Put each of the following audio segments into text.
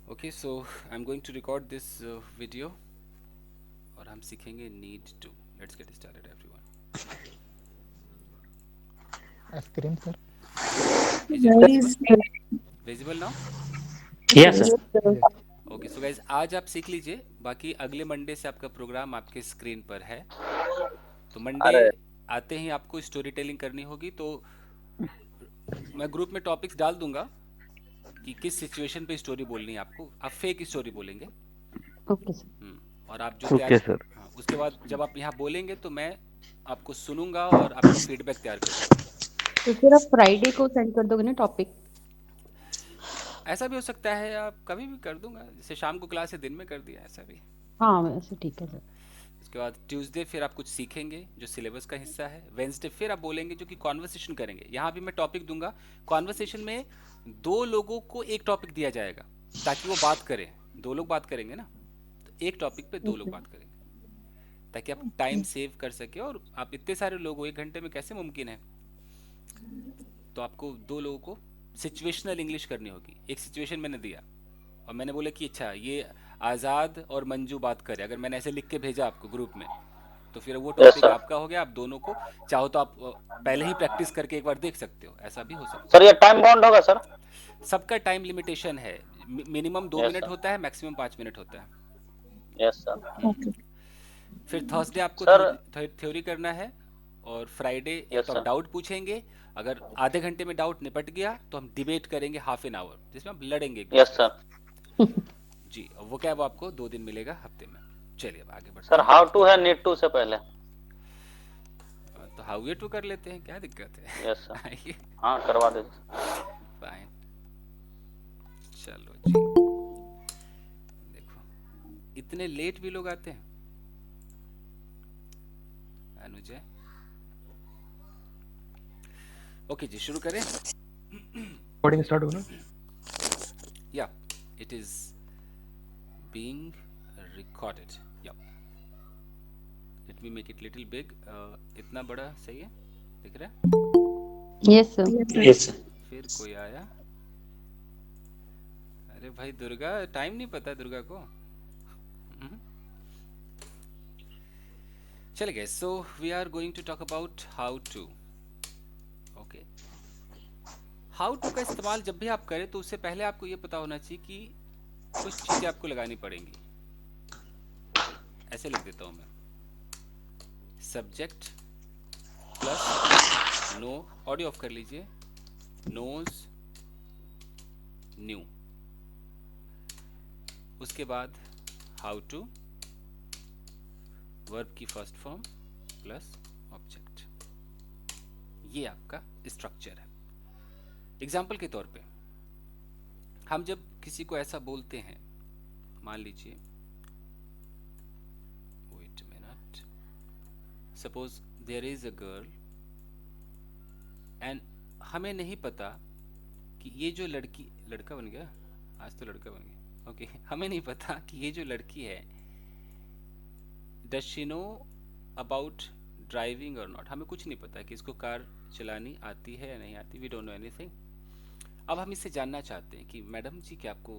Okay, so I'm going to record this video और हम सीखेंगे need to. Let's get started everyone. Screen, sir. Is it visible? Guys, Visible now? Yes, sir. yes, sir. Yes. Okay so guys आज आप सीख लीजिए, बाकी अगले Monday से आपका प्रोग्राम आपके स्क्रीन पर है। तो मंडे अरे आते ही आपको स्टोरी टेलिंग करनी होगी। तो मैं ग्रुप में टॉपिक्स डाल दूंगा कि किस सिचुएशन पे स्टोरी बोलनी है आपको। आप फेक स्टोरी बोलेंगे। Okay, sir. और आप जो ओके तैयारी, सर। हाँ, उसके बाद जब आप यहाँ बोलेंगे तो मैं आपको सुनूंगा और आपका फीडबैक तैयार करूंगा। तो फिर आप फ्राइडे को सेंड कर दोगे ना टॉपिक? ऐसा भी हो सकता है, आप कभी भी कर दूंगा, जैसे शाम को क्लास है दिन में कर दिया, ऐसा भी। हाँ, वैसे ठीक है सर। उसके बाद ट्यूसडे फिर आप कुछ सीखेंगे जो सिलेबस का हिस्सा है। वेंसडे फिर आप बोलेंगे जो कि कॉन्वर्सेशन करेंगे। यहाँ भी मैं टॉपिक दूंगा। कॉन्वर्सेशन में दो लोगों को एक टॉपिक दिया जाएगा ताकि वो बात करें। दो लोग बात करेंगे ना, तो एक टॉपिक पे दो लोग ओके। बात करेंगे ताकि आप टाइम सेव कर सके। और आप इतने सारे लोग हो, 1 घंटे में कैसे मुमकिन है? तो आपको दो लोगों को सिचुएशनल इंग्लिश करनी होगी। एक सिचुएशन मैंने दिया और मैंने बोला कि अच्छा ये आज़ाद और मंजू बात करें। अगर मैंने ऐसे लिख के भेजा आपको ग्रुप में, तो फिर वो यस टॉपिक सर। आपका हो गया। आप दोनों को चाहो तो आप पहले ही प्रैक्टिस करके एक बार देख सकते हो, ऐसा भी हो सकता सर ये टाइम बाउंड होगा सर? है। सबका टाइम लिमिटेशन है। मिनिमम 2 मिनट यस होता है, मैक्सिमम 5 मिनट होता है। सर। Yes sir. ओके। फिर थर्सडे आपको सर थ्योरी करना है। और फ्राइडे एक यस तो आप सर। डाउट पूछेंगे। अगर आधे घंटे में डाउट निपट गया तो हम डिबेट करेंगे हाफ एन आवर, जिसमें हम लड़ेंगे एक यस दूसरे सर। से। जी, वो क्या है, वो आपको 2 दिन मिलेगा हफ्ते में। चलिए अब आगे बढ़ते सर हैं। हाउ टू है नीड टू से पहले? तो हाउ ये टू कर लेते हैं, क्या दिक्कत है? Yes sir. आइए। हाँ करवा दीजिए। फाइन, चलो जी। देखो, इतने लेट भी लोग आते हैं। अनुजय, ओके जी, शुरू करें। Recording start हो ना? या इट इज बीइंग रिकॉर्डेड। या let me make it little big. इतना बड़ा सही है, दिख रहा है? Yes sir. Yes sir. फिर कोई आया। अरे भाई दुर्गा, टाइम नहीं पता दुर्गा को। चल गए। So we are going to talk about how to. Okay, how to का इस्तेमाल जब भी आप करें तो उससे पहले आपको ये पता होना चाहिए कि कुछ चीज़ें आपको लगानी पड़ेंगी। ऐसे लिख देता हूँ मैं, subject plus know. Audio off कर लीजिए। Knows knew. उसके बाद हाउ टू, वर्ब की फर्स्ट फॉर्म प्लस ऑब्जेक्ट। ये आपका स्ट्रक्चर है। एग्जाम्पल के तौर पे, हम जब किसी को ऐसा बोलते हैं, मान लीजिए, wait minute, suppose there is a girl and हमें नहीं पता कि ये जो लड़की, लड़का बन गया, आज तो लड़का बन गया। ओके, हमें नहीं पता कि ये जो लड़की है, does she know about driving और नॉट। हमें कुछ नहीं पता कि इसको कार चलानी आती है या नहीं आती। We don't know anything. अब हम इससे जानना चाहते हैं कि मैडम जी क्या आपको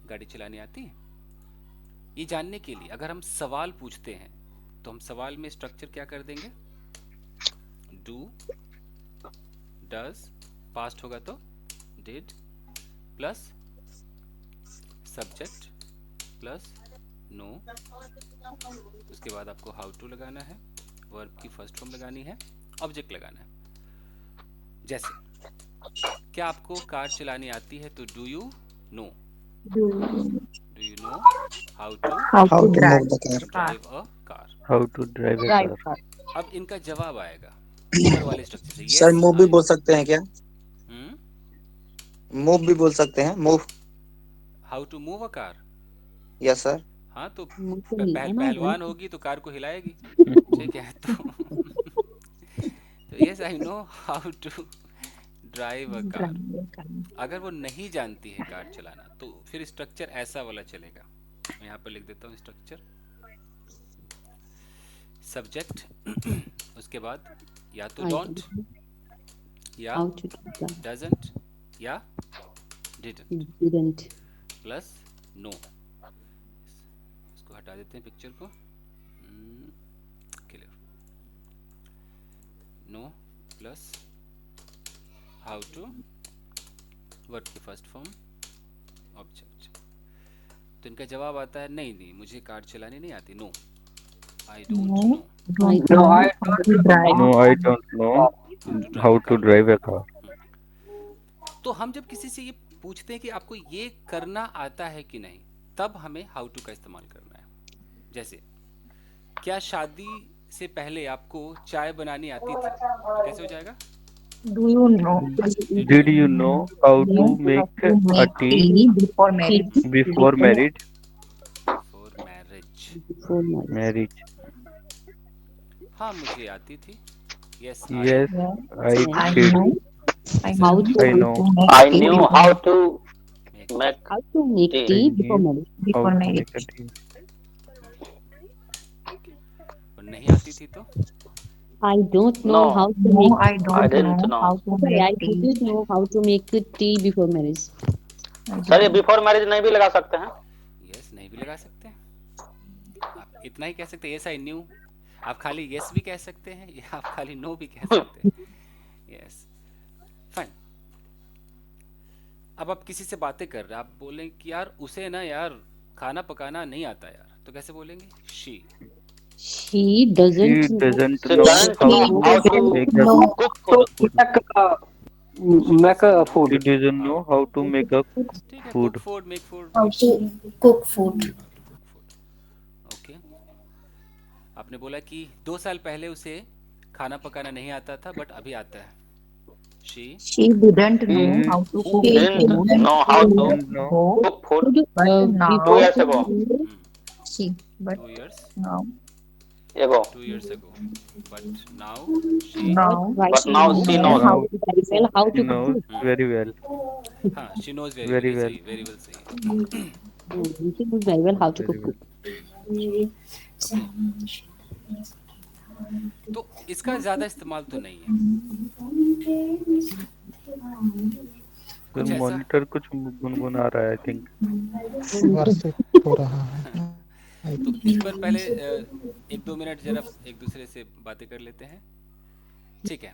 गाड़ी चलानी आती है? ये जानने के लिए अगर हम सवाल पूछते हैं तो हम सवाल में स्ट्रक्चर क्या कर देंगे? डू, डज, पास्ट होगा तो did plus subject plus know. उसके बाद आपको हाउ टू लगाना है, वर्ब की फर्स्ट फॉर्म लगानी है, ऑब्जेक्ट लगाना है। जैसे क्या आपको कार चलानी आती है, तो do you know, do you know how to how How to to move the car? Drive a car. How to drive a drive car. Car. अब इनका जवाब आएगा ऊपर वाले स्ट्रक्चर से, सर यस मूव भी आई बोल नो। सकते हैं क्या? मूव भी बोल सकते हैं, move. How to move a car. Yes sir. हाँ तो मुझे हिलाना है। पहलवान होगी तो कार को हिलाएगी। ठीक है, तो yes I know how to drive a car. Drive car. अगर वो नहीं जानती है कार चलाना तो फिर स्ट्रक्चर ऐसा वाला चलेगा। मैं यहाँ पर लिख देता हूँ स्ट्रक्चर, सब्जेक्ट उसके बाद या तो आई डोंट डोंट नो या how to do that. Doesn't या डिडंट डिडंट। प्लस नो, इसको हटा देते हैं पिक्चर को, clear, know plus how to, verb की फर्स्ट फॉर्म ऑब्जेक्ट। तो इनका जवाब आता है नहीं नहीं मुझे कार चलानी नहीं आती, no I don't know No, I don't drive. No, I don't know how to drive a car. तो हम जब किसी से ये पूछते हैं कि आपको ये करना आता है कि नहीं, तब हमें हाउ टू का इस्तेमाल करना है। जैसे क्या शादी से पहले आपको चाय बनानी आती थी, तो कैसे हो जाएगा? Do you know? Did you know how to make a tea before marriage? before marriage? For marriage, Before marriage. Marriage. हाँ मुझे आती थी, yes Yes, I I did. know how to I know I knew how to make how to make tea. tea I before knew marriage. how Before to marriage. make a tea. और नहीं आती थी तो I don't know No, how to No, make. I I don't didn't know know. how to Sorry, I make tea. didn't know how to make tea before marriage. Sir ये before marriage नहीं भी लगा सकते हैं। Yes नहीं भी लगा सकते हैं, आप इतना ही कह सकते हैं, यस आई न्यू। आप खाली यस भी कह सकते हैं या आप खाली नो भी कह सकते हैं। Yes fine. अब आप किसी से बातें कर रहे हैं, आप बोलें कि यार उसे ना यार खाना पकाना नहीं आता यार, तो कैसे बोलेंगे? She She doesn't She know. doesn't She know doesn't how know how to to make a cook food. make a She food. doesn't know how to make a ठीक है, food. Cook food, make food, How to cook food. Okay. आपने बोला कि 2 साल पहले उसे खाना पकाना नहीं आता था बट अभी आता है। She She didn't know She how to cook She Didn't food didn't know how to didn't know ago, cook food but Uh, now 2 years ago. she, but 2 years now, Ago. 2 years ago, but now she now right But now she now, knows. how now very well how she to cook knows food. very well. हाँ she knows very well, Very ये well. सही, very well सही। She knows very well how to Very cook well. food. तो इसका ज़्यादा इस्तेमाल तो नहीं है। फिर कुछ ऐसा मॉनिटर कुछ गुनगुना रहा है आई थिंक। वर्षित हो रहा है। तो इस पर पहले 1-2 मिनट जरा एक दूसरे से बातें कर लेते हैं, ठीक है?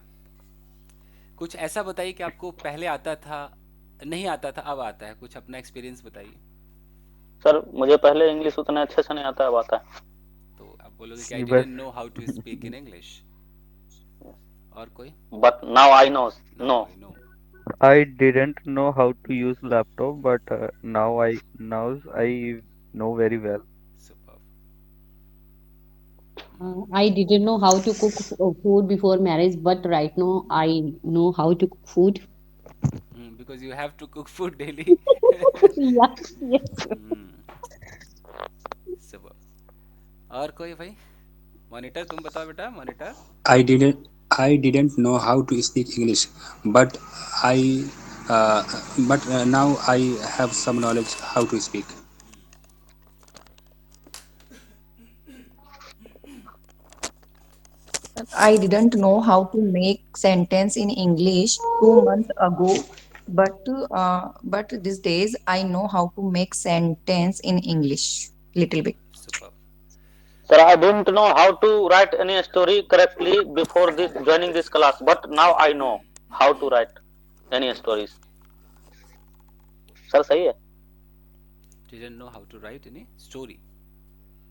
कुछ ऐसा बताइए कि आपको पहले आता था, नहीं आता था, अब आता है, कुछ अपना एक्सपीरियंस बताइए। सर मुझे पहले इंग्लिश उतना अच्छे से नहीं आता, अब आता है। तो आप बोलोगे कि आई बस didn't know how to speak in English, और कोई? But now I know. No. I know. I didn't know how to use laptop but now I know very well. Superb. I didn't know how to cook food before marriage, but right now I know how to cook food. Because you have to cook food daily. Yeah, yes. Superb. और कोई भाई? Monitor तुम बताओ बेटा, monitor. I didn't know how to speak English, but now I have some knowledge how to speak. I didn't know how to make sentence in English 2 months ago, but these days I know how to make sentence in English little bit. Superb. Sir, I didn't know how to write any story correctly before this joining this class, but now I know how to write any stories. Sir, सही है? Didn't know how to write any story,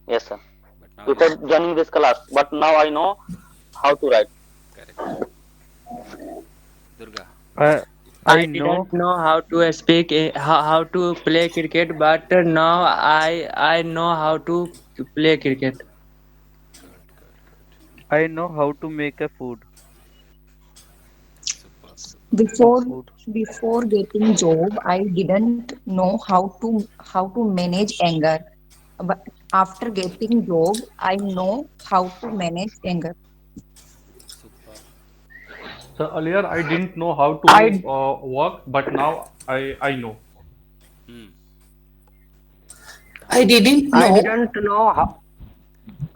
Yes, sir. but now Before you joining this class, but now I know how to write. correct. Durga. I I know didn't know how to speak, how to play cricket, but now I know how to play cricket. I know how to make a food. Superb, superb. Before Food. before getting job, I didn't know how to manage anger. But after getting job, I know how to manage anger. Superb. So earlier I didn't know how to I work, but now I know. Hmm. I didn't I know. didn't know how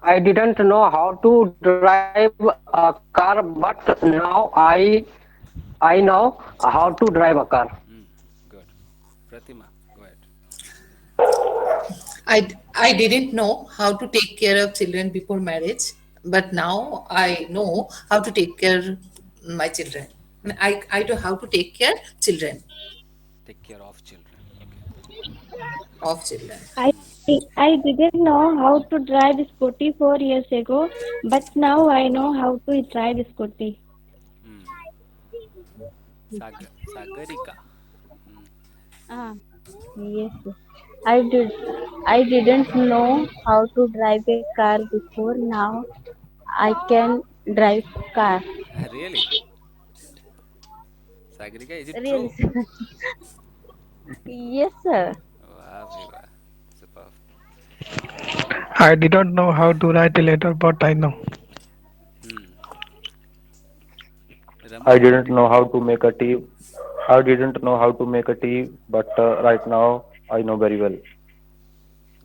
I didn't know how to drive a car, but now I know how to drive a car. Good. Pratima, go ahead. I didn't know how to take care of children before marriage, but now I know how to take care my children. I know how to take care children take care of children, okay. of children. I I didn't know how to drive scooty 4 years ago, but now I know how to drive scooty. Sagarika. Ah, yes. Yes. I did. I didn't know how to drive a car before. Now I can drive car. Really? Sagarika, is it true? Really, sir. Yes, sir. वाह भाई वाह, super. I didn't know how to write a letter, but I know. I Raman, didn't know how to make a tea. I didn't know how to make a tea, but right now I know very well.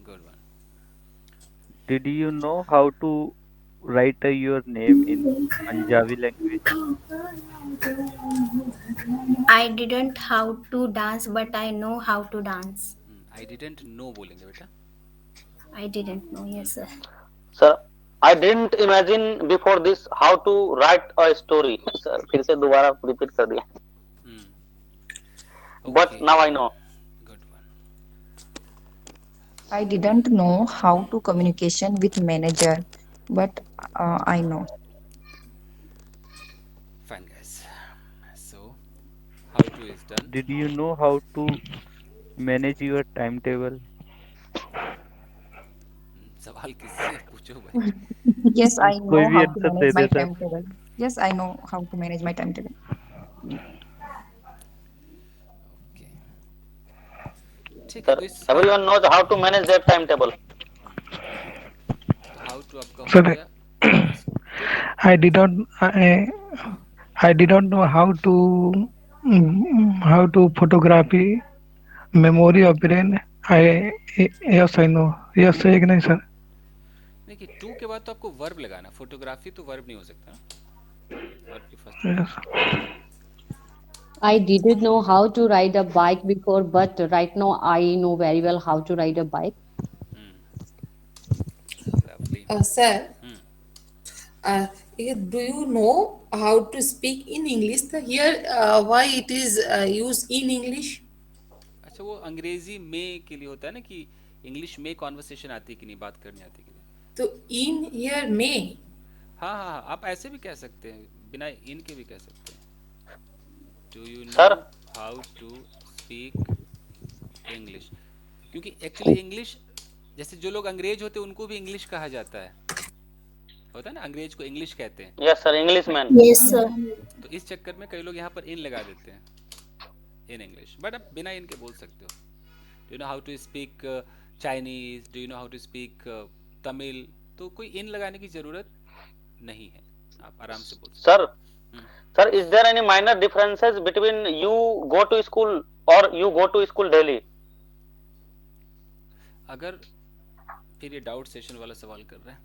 Good one. Did you know how to write your name in Punjabi language? I didn't how to dance, but I know how to dance. I didn't know बोलेंगे बेटा। I didn't know. Yes, sir. Sir, I didn't imagine before this how to write a story. Sir, फिर से दोबारा repeat कर दिया। But now I know. Good one. I didn't know how to communication with manager, but I know. Fine guys, so how two is done. Did you know how to manage your timetable? सवाल किससे पूछो भाई। Yes, I कोई know भी how to answer they manage my they sir. timetable. Yes, I know how to manage my timetable. Okay, ठीक है। Sir, तो इस everyone knows how to manage their timetable. How to आपका हो Sir, गया। Yes, ठीक है। I didn't know how to photography memory of brain. Yes, I know. Yes, है कि नहीं सर? देखिए, टू के बाद तो आपको वर्ब लगाना। फोटोग्राफी तो वर्ब नहीं हो सकता ना, वर्ब की first. Yes. I didn't know how to ride a bike before, but right now I know very well how to ride a bike. Lovely. Sir, do you know how to speak in English? Here, why it is used in English? अच्छा, वो अंग्रेजी में के लिए होता है ना कि इंग्लिश में कॉन्वर्सेशन आती है कि नहीं, बात करनी आती है कि नहीं। तो in here में। हाँ हाँ, आप ऐसे भी कह सकते हैं, बिना इन के भी कह सकते हैं। Do you know Sir, how to speak English? क्योंकि एक्चुअली इंग्लिश, जैसे जो लोग अंग्रेज होते हैं उनको भी इंग्लिश कहा जाता है, होता है ना, अंग्रेज को इंग्लिश कहते हैं। yes sir, Englishman. Yes, sir. तो इस चक्कर में कई लोग यहाँ पर इन लगा देते हैं, इन इंग्लिश, बट आप बिना इन के बोल सकते हो। Do you know how to speak Chinese, do you know how to speak Tamil, तो कोई इन लगाने की जरूरत नहीं है, आप आराम से बोल सकते Sir, sir, is there any minor differences between you go to school or you go to school daily? अगर फिर ये डाउट सेशन वाला सवाल कर रहे हैं,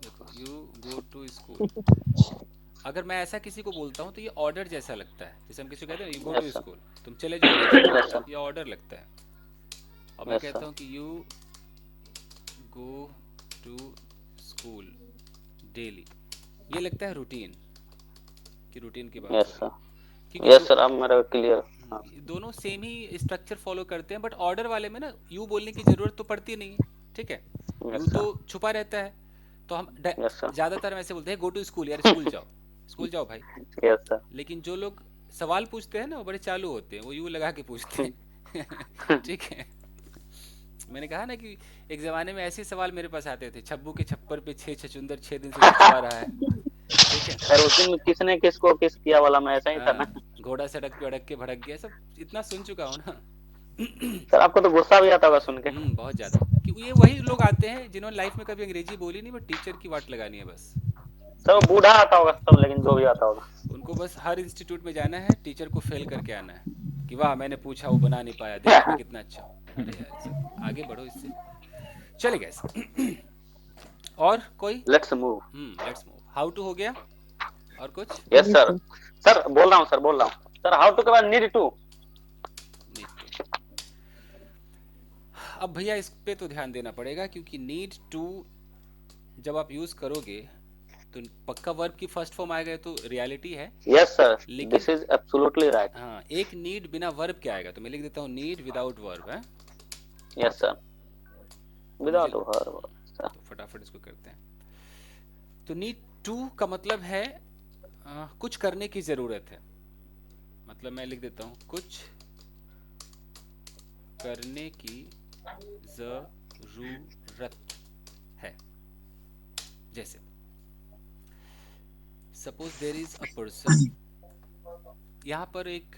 देखो, यू गो टू स्कूल, अगर मैं ऐसा किसी को बोलता हूँ तो ये ऑर्डर जैसा लगता है। जैसे हम किसी को कहते हैं यू गो टू स्कूल, तुम चले जाओ स्कूल, ये ऑर्डर लगता है। और मैं कहता हूँ कि you go to school daily, ये लगता है रूटीन, कि रूटीन की बात। Yes sir. Yes sir, अब मेरा क्लियर। दोनों सेम ही स्ट्रक्चर फॉलो करते हैं, बट ऑर्डर वाले में ना यू बोलने की जरूरत तो पड़ती नहीं है, ठीक है। यू तो छुपा रहता है, तो हम ज्यादातर वैसे बोलते हैं गो टू स्कूल, यार स्कूल जाओ, स्कूल जाओ भाई। Yes sir. लेकिन जो लोग सवाल पूछते हैं ना, वो बड़े चालू होते हैं, वो यू लगा के पूछते हैं ठीक है। मैंने कहा ना कि एक जमाने में ऐसे सवाल मेरे पास आते थे, छब्बू के छप्पर पे 6 छछूंदर 6 दिन से छुपा रहा है, ठीक है। सर उस दिन किसने किसको किस किया वाला में ऐसा ही था ना। घोड़ा सड़क पे अड़क के भड़क गया, सब इतना सुन चुका हूँ ना। सर आपको तो गुस्सा भी आता होगा सुन के। बहुत ज्यादा, कि ये वही लोग आते हैं जिन्होंने लाइफ में कभी अंग्रेजी बोली नहीं, बट टीचर की वाट लगानी है बस। सर वो बूढ़ा आता होगा सब, लेकिन जो भी आता होगा उनको बस हर इंस्टीट्यूट में जाना है, टीचर को फेल करके आना है कि वाह मैंने पूछा वो बना नहीं पाया, देख मैं कितना अच्छा हूँ। अरे यार आगे बढ़ो इससे, चले गए। और कोई? Let's move. Let's move, how to हो गया, और कुछ? Yes sir. सर बोल रहा हूँ सर हाउ टू के बाद नीड टू। अब भैया इस पे तो ध्यान देना पड़ेगा, क्योंकि नीड टू जब आप यूज करोगे तो पक्का वर्ब की फर्स्ट फॉर्म आएगा, तो रियलिटी है। यस सर, लेकिन दिस इज एब्सोल्युटली राइट। हाँ, एक नीड बिना वर्ब के आएगा, तो मैं लिख देता हूँ नीड विदाउट वर्ब है। Yes sir, without verb. तो फटाफट इसको करते हैं। तो नीड टू का मतलब है कुछ करने की जरूरत है। मतलब मैं लिख देता हूँ कुछ करने की जरूरत है। जैसे suppose there is a person, यहाँ पर एक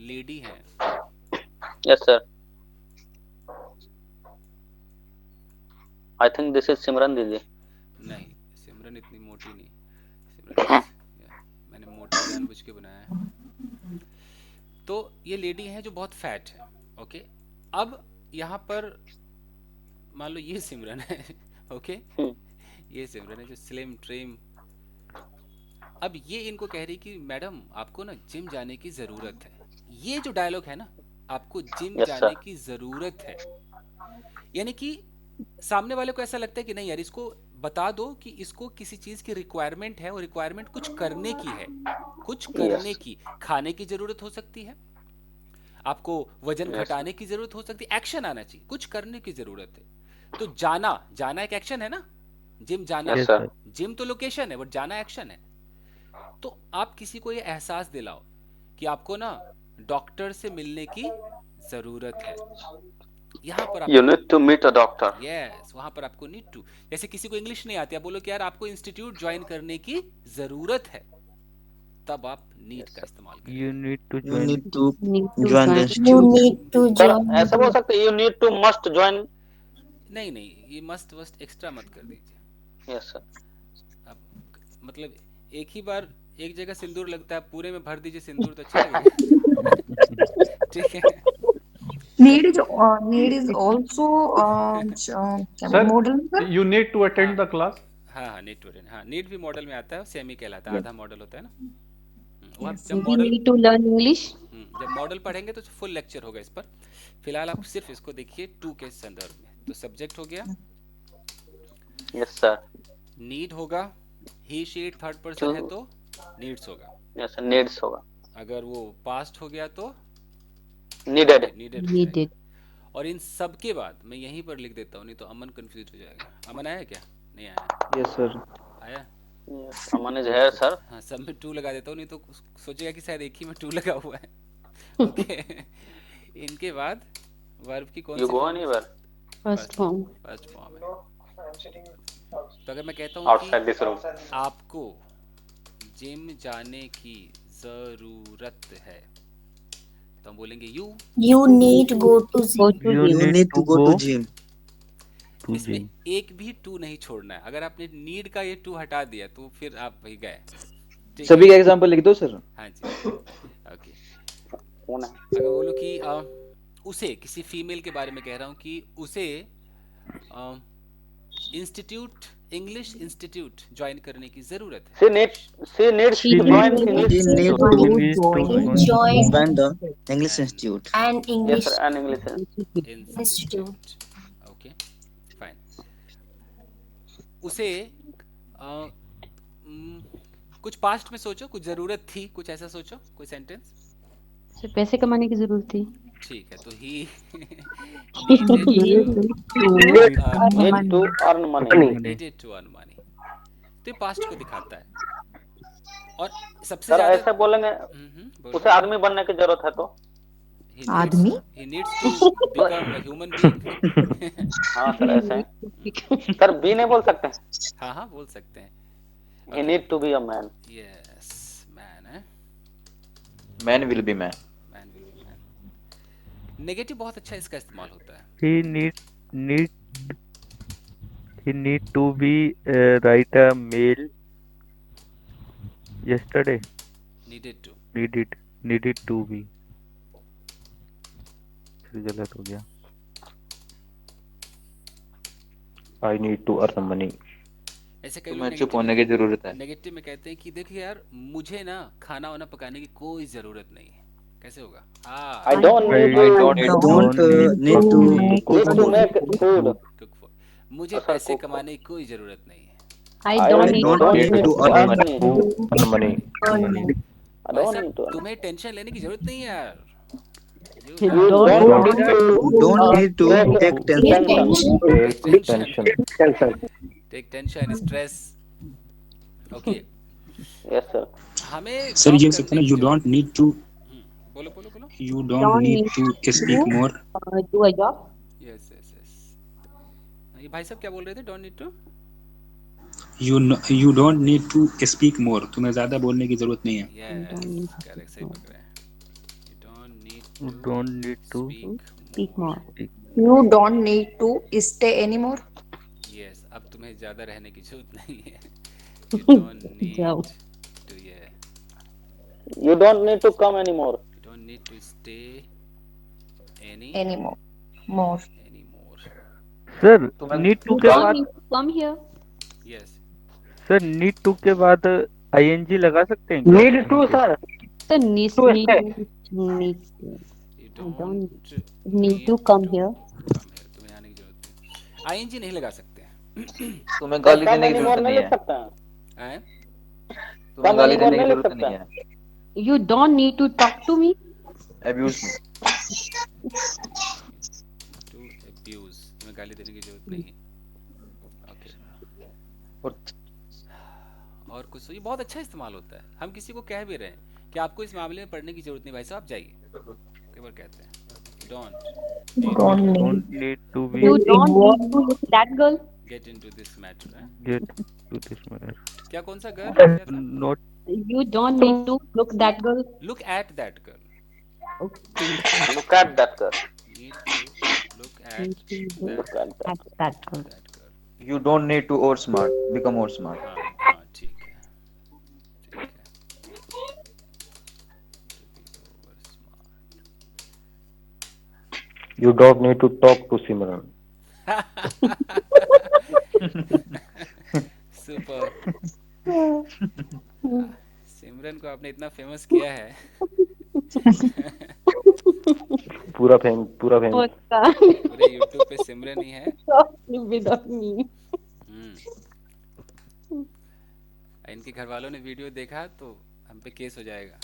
लेडी है। Yes sir, I think this is Simran दीदी। नहीं, सिमरन इतनी मोटी नहीं। सिमरन मैंने मोटा जानबूझ के बनाया है। तो ये लेडी है जो बहुत फैट है। ओके, अब यहाँ पर मान लो ये सिमरन है। ओके, ये सिमरन है जो स्लिम ट्रिम। अब ये इनको कह रही कि मैडम आपको ना जिम जाने की जरूरत है। ये जो डायलॉग है ना, आपको जिम जाने की जरूरत है, यानी कि सामने वाले को ऐसा लगता है कि नहीं यार, इसको बता दो कि इसको किसी चीज की रिक्वायरमेंट है, और रिक्वायरमेंट कुछ करने की है। कुछ करने की, खाने की जरूरत हो सकती है, आपको वजन घटाने की जरूरत हो सकती है, एक्शन आना चाहिए, कुछ करने की जरूरत है। तो जाना, जाना एक एक्शन है ना, जिम जाना। जिम तो लोकेशन है, बट जाना एक्शन है। तो आप किसी को ये एहसास दिलाओ कि आपको ना डॉक्टर से मिलने की जरूरत है। यहाँ पर you need to meet a doctor. Yes, वहां पर आपको नीड टू। जैसे किसी को इंग्लिश नहीं आती, आप बोलो कि यार आपको इंस्टीट्यूट ज्वाइन करने की जरूरत है, तब आप नीड का इस्तेमाल करें। You need to You join. need to to join the join. institute. need to sir join. ऐसा बोल सकते हैं, you need to must join. नहीं नहीं, ये मस्ट वस्ट एक्स्ट्रा मत कर दीजिए। यस सर, अब मतलब एक ही बार एक जगह सिंदूर लगता है, पूरे में भर दीजिए सिंदूर तो अच्छा लगेगा। ठीक है। Need is also sir model. You need to attend the class. हाँ हाँ, नीड टू अटेंड। हाँ, नीड भी मॉडल में आता है, सेमी कहलाता है, आधा मॉडल होता है ना। वो आप जब We model need to learn English. जब मॉडल पढ़ेंगे तो फुल लेक्चर होगा इस पर। फिलहाल आप सिर्फ इसको देखिए टू के संदर्भ में। तो सब्जेक्ट हो गया, यस सर, नीड होगा, ही शी थर्ड पर्सन है तो नीड्स होगा। यस सर, नीड्स होगा। अगर वो पास्ट हो गया तो नीडेड। Needed. और इन सब के बाद मैं यहीं पर लिख देता हूँ, नहीं तो अमन कंफ्यूज हो जाएगा। अमन आया क्या? नहीं आया। Yes sir. आया? अमन इज हियर सर। हाँ, सब में टू लगा देता हूँ, नहीं तो सोचेगा कि शायद एक ही में टू लगा हुआ है। ओके। इनके बाद वर्ब की कौन सी you go form? Anywhere. First form. First form है। तो अगर मैं कहता हूँ आउटसाइड दिस रूम। कि आपको जिम जाने की जरूरत है, तो हम बोलेंगे You need go to Go gym. to You gym. need to go gym. to इसमें gym. एक भी टू नहीं छोड़ना है। अगर आपने नीड का ये टू हटा दिया तो फिर आप वही गए। ठीक सभी है? का एग्जांपल लिख दो सर। हाँ जी, ओके। अगर बोलो कि उसे, किसी फीमेल के बारे में कह रहा हूँ कि उसे इंस्टीट्यूट, इंग्लिश इंस्टीट्यूट ज्वाइन करने की जरूरत है। she needs She to join needs English She need So to you need to Join join the English institute. an yes English sir, and English institute. Okay, fine. उसे कुछ past में सोचो, कुछ जरूरत थी, कुछ ऐसा सोचो, कोई सेंटेंस। उसे पैसे कमाने की जरूरत थी। ठीक है, तो ही need to earn money। needed to earn money। तो ये पास्ट को दिखाता है। और सबसे सर ज्यादा ऐसे बोलेंगे उसे आदमी बनने की जरूरत है तो आदमी? he needs to become a human being। हाँ सर, ऐसे है सर, बी नहीं बोल सकते। हाँ हाँ, बोल सकते हैं। he need to be a man। Yes, man है, man will be man. Man will be man. Negative बहुत अच्छा इसका इस्तेमाल होता है। He need to be write a mail yesterday. Needed to be। फिर गलत हो गया। I need to earn money। ऐसे कई तुम्हें लोग चुप होने की जरूरत है। नेगेटिव में कहते हैं कि देखिए यार, मुझे ना खाना वाना पकाने की कोई जरूरत नहीं है। कैसे होगा? हाँ, I don't need I to don't need to need to make food. cook for. मुझे Sir, पैसे cook. कमाने की कोई जरूरत नहीं है। I I don't I need don't to need earn to earn earn money. money. Earn money. I भाई don't साहब need to earn. तुम्हें टेंशन लेने की जरूरत नहीं है यार। You You don't don't need need You to don't need to take take Take tension. Take tension. tension. Take tension, stress. Okay, Yes, sir. हमें सर जॉब ये हो सकता करने है ना, की यू जरूरत। डोंट नीड टू बोलो बोलो बोलो। You don't don't need need to speak to more do a job. Yes yes yes. ये भाई साहब क्या बोल रहे थे? Don't need to. You don't need to speak more, तुम्हें ज्यादा बोलने की जरूरत नहीं है। यस, करेक्ट, सही पकड़े हैं। You don't need You to don't need to Speak more. You don't need to stay anymore. Yes, अब तुम्हें ज्यादा रहने की जरूरत नहीं है। यू डोंट जाओ। नीड टू, ये You don't need to come anymore. You don't need to stay any Anymore. More. More. Sir तुम्हें need to You के don't बाद need to come here. Yes, sir need to के बाद ing लगा सकते हैं क्या? Need to, sir. The need To need stay. need you I don't don't need to come here. तुम्हें आने की जरूरत नहीं। आईएनजी नहीं लगा सकते हैं। तुम्हें गाली Come देने की anymore जरूरत नहीं नहीं लिख है। सकते हैं। हैं? तुम्हें Come गाली anymore देने की नहीं लिख जरूरत सकते नहीं हैं। है। You don't need to talk to me. Abuse me. To abuse, तुम्हें गाली देने की जरूरत नहीं है। ओके, और कुछ ये बहुत अच्छा इस्तेमाल होता है। हम किसी को कह भी रहे हैं कि आपको इस मामले में पढ़ने की जरूरत नहीं भाई साहब, जाइए, कई बार कहते हैं don't Don't need Don't need to be You to don't involve. need to look that girl. Get into this matter. get to this matter. क्या, कौन सा गर्ल क्या था? Not You don't need to look that girl. Look at that girl. Okay. Look at that girl. Need to look at Look at that. At that girl. That girl. You don't need to or smart. Become more smart. हाँ हाँ, ठीक है ठीक है। You don't need to talk to Simran. Super. Simran को आपने इतना famous किया है। पूरा फेम Oh my God. पूरे यूट्यूब पे सिमरन ही है। Without me. इनके घर वालों ने वीडियो देखा तो हम पे केस हो जाएगा।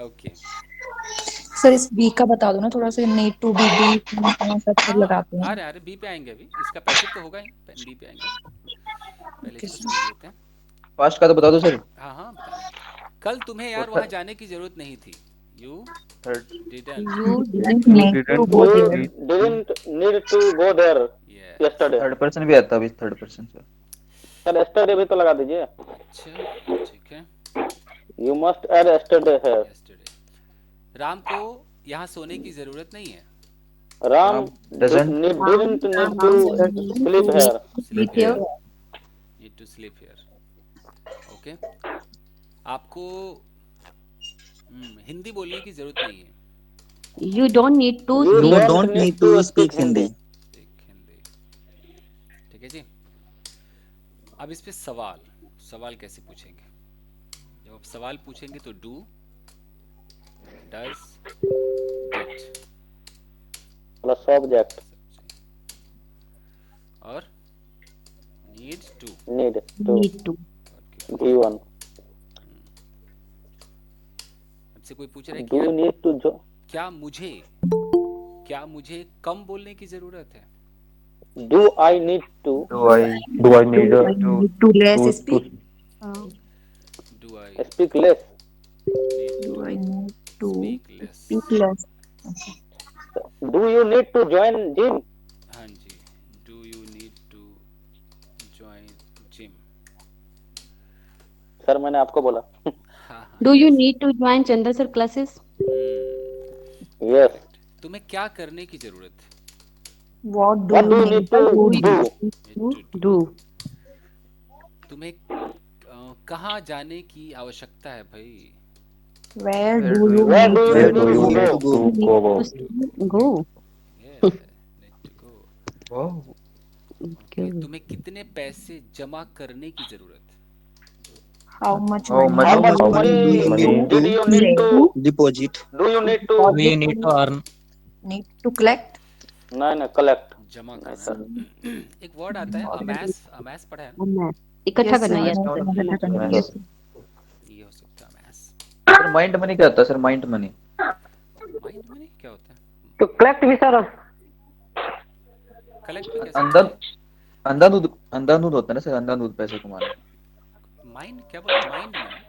ओके, सर इस बी का बता दो ना थोड़ा सा। नीड टू बी डी सब लगाते आ हैं। रहे बी पे आएंगे अभी, इसका पैसिव तो होगा ही, बी पे आएंगे। पहले इसको समझ लेते हैं। फास्ट का तो बता दो सर। हाँ हाँ, बता दें। कल तुम्हें यार वहाँ जाने की जरूरत नहीं थी। You didn't You didn't need to go You there. didn't need to go there yesterday. Third person भी आता है अभी, third person sir. Sir yesterday भी तो लगा दीजिए। अच्छा ठीक है। You must add yesterday here. Ram को यहाँ सोने की जरूरत नहीं है। Ram doesn't didn't need to sleep here. Sleep here. Need to sleep here. Okay, आपको हिंदी बोलने की जरूरत नहीं है। You don't need to. You don't need to speak Hindi. ठीक है जी। अब इस पे सवाल कैसे पूछेंगे? जब आप सवाल पूछेंगे तो do, does, did Plus object. और need to. Need to. Given. आपसे कोई पूछ रहा है Do you need to jo? क्या मुझे कम बोलने की जरूरत है? Do I need to? Do I need to less speak? Do I Speak less. Do I need to speak less? speak less? Do you need to join gym? हाँ जी, do you need to join gym? Sir मैंने आपको बोला। Do you need to join Chandra sir classes? Yes. तुम्हें क्या करने की जरूरत है? What do What do you you need need to do? Do. तुम्हें कहाँ जाने की आवश्यकता है भाई? Where do you Where do Where you do you need need to to go? Go. Yeah, need to go. Wow. Okay, तुम्हें कितने पैसे जमा करने की जरूरत है? How much How money much How much money do you money need did to you need to deposit? do you need to We need to earn. need to collect? नहीं collect जमा नहीं करना सर ना। एक word आता है अमैस, अमैस पढ़ा है ना? Amass. इकट्ठा Yes, करना, sir. yes, Yes, sir. इकट्ठा करना, Yes. yes, sir. ये हो सकता है अमैस। सर माइंड मनी क्या होता है sir? Mind money mind money क्या होता है? तो कलेक्ट भी सर कलेक्ट भी कैसे? अंधाधुंध होता है ना सर, अंधाधुंध पैसे कमाना। माइंड क्या बोला? Mind money,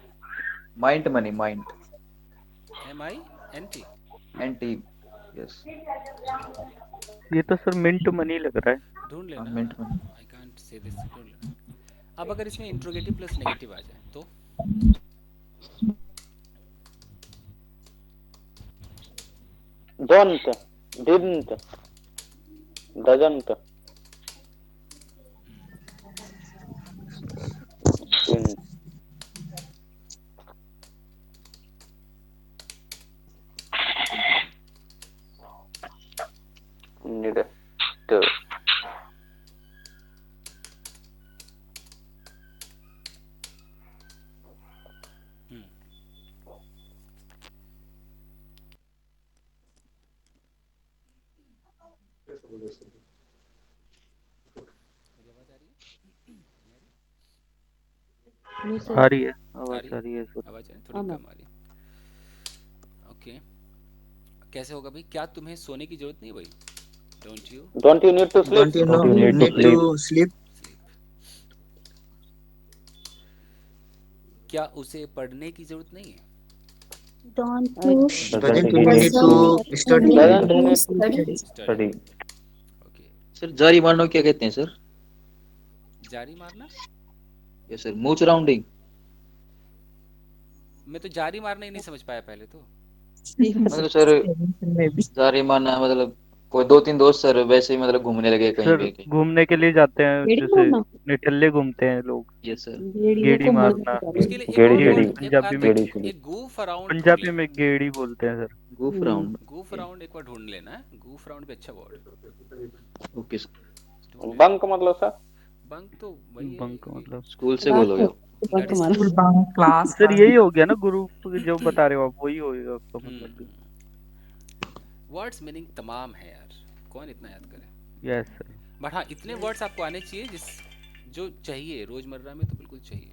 mind money, mind MINT। NT, yes. ये तो सर मिंट मनी लग रहा है। ढूंढ लेना। Mint money. I can't say this, ढूंढ लेना। अब अगर इसमें इंट्रोगेटिव प्लस नेगेटिव आ जाए तो don't didn't doesn't didn't need to आ रही है आवाज, आ रही है सर। आवाज है थोड़ी कम आ रही है। ओके, कैसे होगा भाई? क्या तुम्हें सोने की जरूरत नहीं भाई? Don't you need to sleep? Don't you need to sleep? क्या उसे पढ़ने की जरूरत नहीं है? Don't you Doesn't you need to study? Doesn't he need study. Sir जारी मारना क्या कहते हैं सर? जारी मारना? Yes sir. Much rounding. मैं तो जारी मारना ही नहीं समझ पाया पहले तो। मतलब सर जारी मारना मतलब कोई दो तीन दोस्त सर वैसे ही मतलब घूमने लगे कहीं सर पे। घूमने के लिए जाते हैं, गेड़ी जैसे मारना? निठल्ले घूमते हैं लोग। Yes sir. गेड़ी को मुड़ मारना। के उसके लिए एक गेड़ी और गेड़ी word, पंजाबी में एक goof around ढूंढ पंजाबी लेना। में गेड़ी बोलते हैं sir. goof round. goof around एक बार ढूंढ लेना है। goof around भी अच्छा वर्ड। Okay sir. बंक मतलब सर? बंक तो वही है, बंक मतलब स्कूल से बोलोगे आप? School bunk, class sir bunk. यही हो गया ना, ग्रुप जो बता रहे हो आप, वही होएगा आपका मतलब। वर्ड्स मीनिंग तमाम है यार, कौन इतना याद करे? Yes sir. बट हाँ, इतने वर्ड्स आपको आने चाहिए जो चाहिए रोजमर्रा में, तो बिल्कुल चाहिए।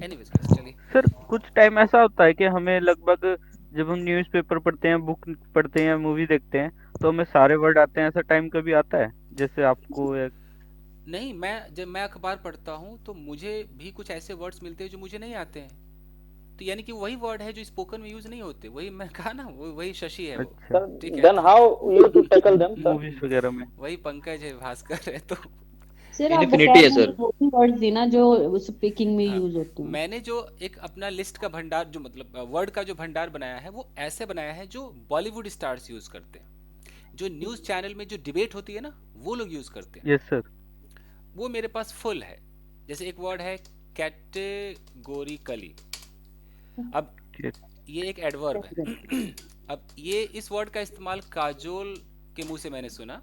एनीवेज चलिए सर कुछ टाइम ऐसा होता है कि हमें लगभग जब हम न्यूज़पेपर पढ़ते हैं, बुक पढ़ते हैं, मूवी देखते हैं, तो हमें सारे वर्ड आते हैं। ऐसा टाइम कभी आता है जैसे आपको नहीं, जब मैं अखबार पढ़ता हूँ तो मुझे भी कुछ ऐसे वर्ड्स मिलते हैं जो मुझे नहीं आते हैं, तो यानी कि वही वर्ड है जो स्पोकन में यूज नहीं होते। वही मैं कहा ना, वही शशि है वो। ठीक है, then how you to tackle them sir? Movies वगैरह में वही पंकज है, भास्कर है। तो सर आप इन्फिनिटी है सर। वो वर्ड्स देना जो स्पीकिंग में यूज होते हैं। मैंने जो एक अपना लिस्ट का भंडार, जो मतलब वर्ड का जो भंडार बनाया है, वो ऐसे बनाया है जो बॉलीवुड स्टार्स यूज करते हैं, जो न्यूज चैनल में जो डिबेट होती है ना, वो लोग यूज करते हैं। Yes sir. वो मेरे पास फुल है। जैसे एक वर्ड है कैटेगोरिकली। अब ये एक एडवर्ब है। अब ये इस वर्ड का इस्तेमाल काजोल के मुंह से मैंने सुना,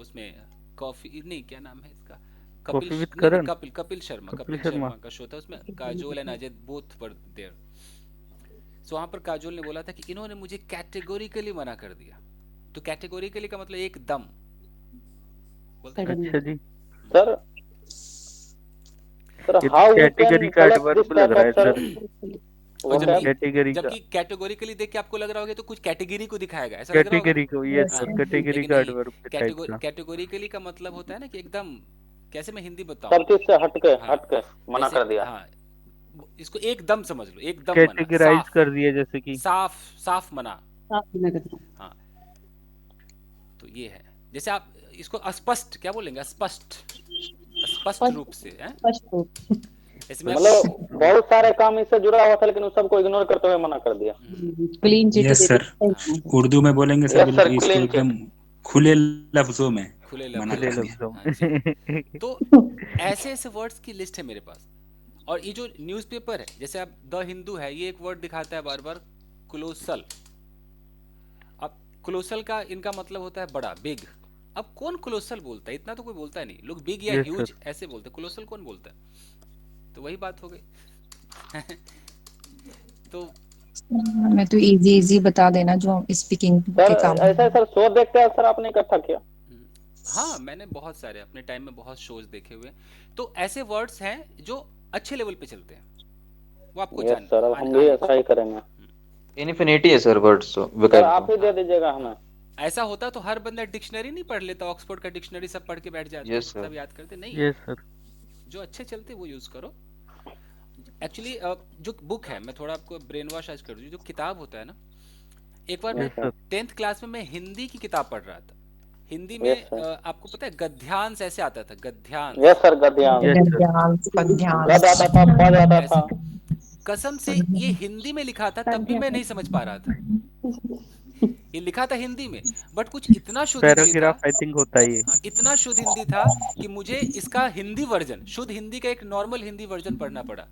उसमें कॉफी नहीं, क्या नाम है इसका, कपिल शर्मा का शो था, उसमें Kajol and Ajay both were there. So वहां पर काजोल ने बोला था कि इन्होंने मुझे कैटेगोरिकली मना कर दिया। तो कैटेगोरिकली का मतलब एकदम। अच्छा जी सर हाउ कैटेगरी का एडवर्ब लग रहा है सर। जबकि कैटेगोरिकली देख के आपको लग रहा होगा तो कुछ कैटेगरी को दिखाएगा, ऐसा लग रहा होगा। कैटेगरी को, यस सर, कैटेगरी का एडवर्ब टाइप का। कैटेगोरिकली का मतलब होता है ना कि एकदम, कैसे मैं हिंदी बताऊं, सब चीज से हटके मना कर दिया। हाँ, इसको एकदम समझ लो, एकदम कैटेगराइज कर दिया, जैसे कि साफ मना। हाँ, तो ये है। जैसे आप इसको अस्पष्ट क्या बोलेंगे? स्पष्ट रूप से है। मतलब बहुत सारे काम इससे जुड़ा हुआ था, लेकिन उस सबको इग्नोर करते हुए मना कर दिया। Clean chit. Yes sir, Urdu में बोलेंगे सर, इसको एकदम खुले लफ्जों में मना कर दिया। तो ऐसे ऐसे वर्ड्स की लिस्ट है मेरे पास। और ये जो न्यूज़पेपर है, जैसे अब द हिंदू है, ये एक वर्ड दिखाता है बार बार, कोलोसल। अब कोलोसल का इनका मतलब होता है बड़ा, बिग। अब कौन कोलोसल बोलता है? इतना तो कोई बोलता है नहीं। लोग बिग या ह्यूज ऐसे बोलते हैं, कोलोसल कौन बोलता है? तो वही बात हो गई। तो मैं तो इजी इजी बता देना जो स्पीकिंग सर के काम ऐसा सर शो देखते हैं सर आपने इकट्ठा किया? हाँ, मैंने बहुत सारे अपने टाइम में बहुत शोज देखे हुए। तो ऐसे वर्ड्स हैं जो अच्छे लेवल पे चलते हैं, वो आपको यस सर, अब हम भी ऐसा ही करेंगे। इन्फिनिटी है सर वर्ड्स सर आप ही दे दीजिएगा हमें। ऐसा होता तो हर बंदा डिक्शनरी नहीं पढ़ लेता, ऑक्सफोर्ड का डिक्शनरी सब पढ़ के बैठ जाते, Yes, sir. सब याद करते नहीं। Yes sir. जो अच्छे चलते वो यूज करो। एक्चुअली जो बुक है, मैं थोड़ा आपको ब्रेन वॉश आज कर दूं, जो किताब होता है ना, एक बार मैं Yes, sir. 10th क्लास में मैं हिंदी की किताब पढ़ रहा था। हिंदी में Yes, sir. आपको पता है गद्यांश ऐसे आता था, गद्यांश। Yes sir, गद्यांश। गद्यांश पद्यांश गद आता था, पद आता था। कसम से ये हिंदी में लिखा था, तब भी मैं नहीं समझ पा रहा था। ये लिखा था हिंदी में, बट कुछ इतना शुद्ध हिंदी था, पैराग्राफ आई थिंक होता है ये। इतना शुद्ध हिंदी था कि मुझे इसका हिंदी वर्जन, शुद्ध हिंदी का एक नॉर्मल हिंदी वर्जन पढ़ना पड़ा।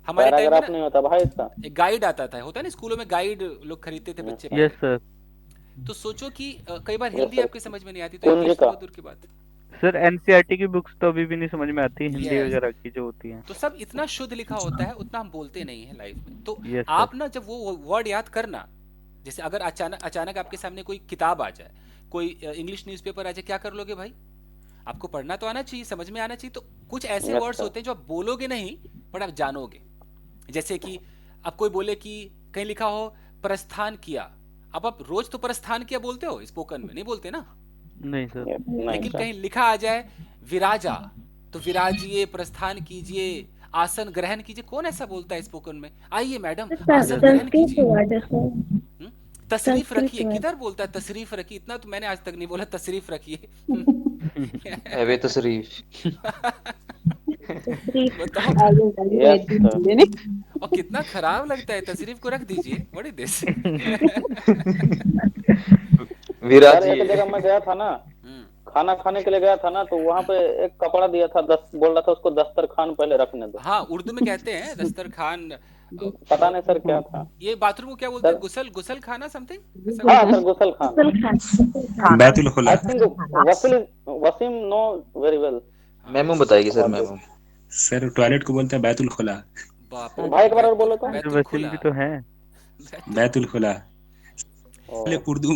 हमारे टाइम पैराग्राफ में नहीं होता भाई इसका, एक गाइड आता था, होता है ना स्कूलों में गाइड लोग खरीदते थे बच्चे। Yes sir. तो सोचो कि कई बार Yes, हिंदी sir. आपके समझ में नहीं आती, तो कुंजी इंग्लिश का। बहुत दूर की बात है। सर एनसीईआरटी की बुक्स तो अभी भी नहीं समझ में आती, हिंदी Yes. वगैरह की जो होती हैं। तो सब इतना शुद्ध लिखा होता है, उतना हम बोलते नहीं है लाइफ में। तो Yes, sir. आप ना जब वो वर्ड याद करना, जैसे अगर अचानक आपके सामने कोई किताब आ जाए, कोई इंग्लिश न्यूज़पेपर आ जाए, क्या कर लोगे भाई? आपको पढ़ना तो आना चाहिए, समझ में आना चाहिए। तो कुछ ऐसे Yes, वर्ड्स sir. होते हैं जो आप बोलोगे नहीं, बट आप जानोगे। जैसे कि अब कोई बोले कि कहीं लिखा हो प्रस्थान किया, अब आप रोज तो प्रस्थान किया बोलते हो, स्पोकन में नहीं बोलते ना। नहीं सर। लेकिन कहीं लिखा आ जाए विराजा, तो विराजिए, प्रस्थान कीजिए, आसन ग्रहण कीजिए, कौन ऐसा बोलता है स्पोकन में? आइए मैडम आसन ग्रहण कीजिए। तशरीफ रखिए, किधर बोलता है तशरीफ रखिए? इतना तो मैंने आज तक नहीं बोला तशरीफ रखिए। एवे तशरीफ। और कितना खराब लगता है, तशरीफ को रख दीजिए। What is this? सर एक जगह मैं गया था ना, खाना खाने के लिए गया था ना, तो वहाँ पे एक कपड़ा दिया था, बोल रहा था उसको दस्तरखान पहले रखने दो। हाँ, उर्दू में कहते हैं दस्तरखान। पता नहीं सर क्या था। ये बाथरूम को क्या बोलते हैं? गुसल खाना समथिंग। हाँ सर, गुसल खान। बैतुल खुला। I think Wasim know very well. मेमू बताएगी सर, मेमू। सर टॉयलेट को बोलते हैं बैतुल खुला। भाई एक बार और बोलो तो। वसीम भी तो है। बैतुल खुला। पहले उर्दू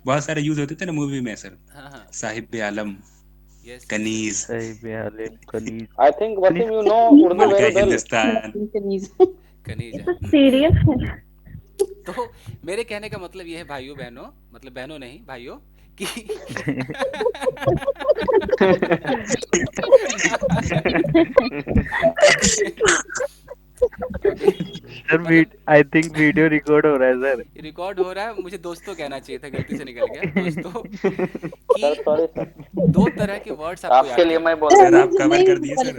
बहुत सारे यूज होते थे ना मूवी में sir. Sahib Alam, Kaneez. Sahib Alam, Kaneez. I think Wasim you know Urdu very well. Hindustan. Kaneez. Serious है। तो मेरे कहने का मतलब ये है भाइयों बहनों, मतलब बहनों नहीं भाइयों, कि sir I think video record हो रहा है सर। रिकॉर्ड हो रहा है, मुझे दोस्तों कहना चाहिए था, गलती से निकल गया। दोस्तों कि दो तरह के वर्ड्स आपके लिए मैं बोल रहा हूं, आप कवर कर दिए सर।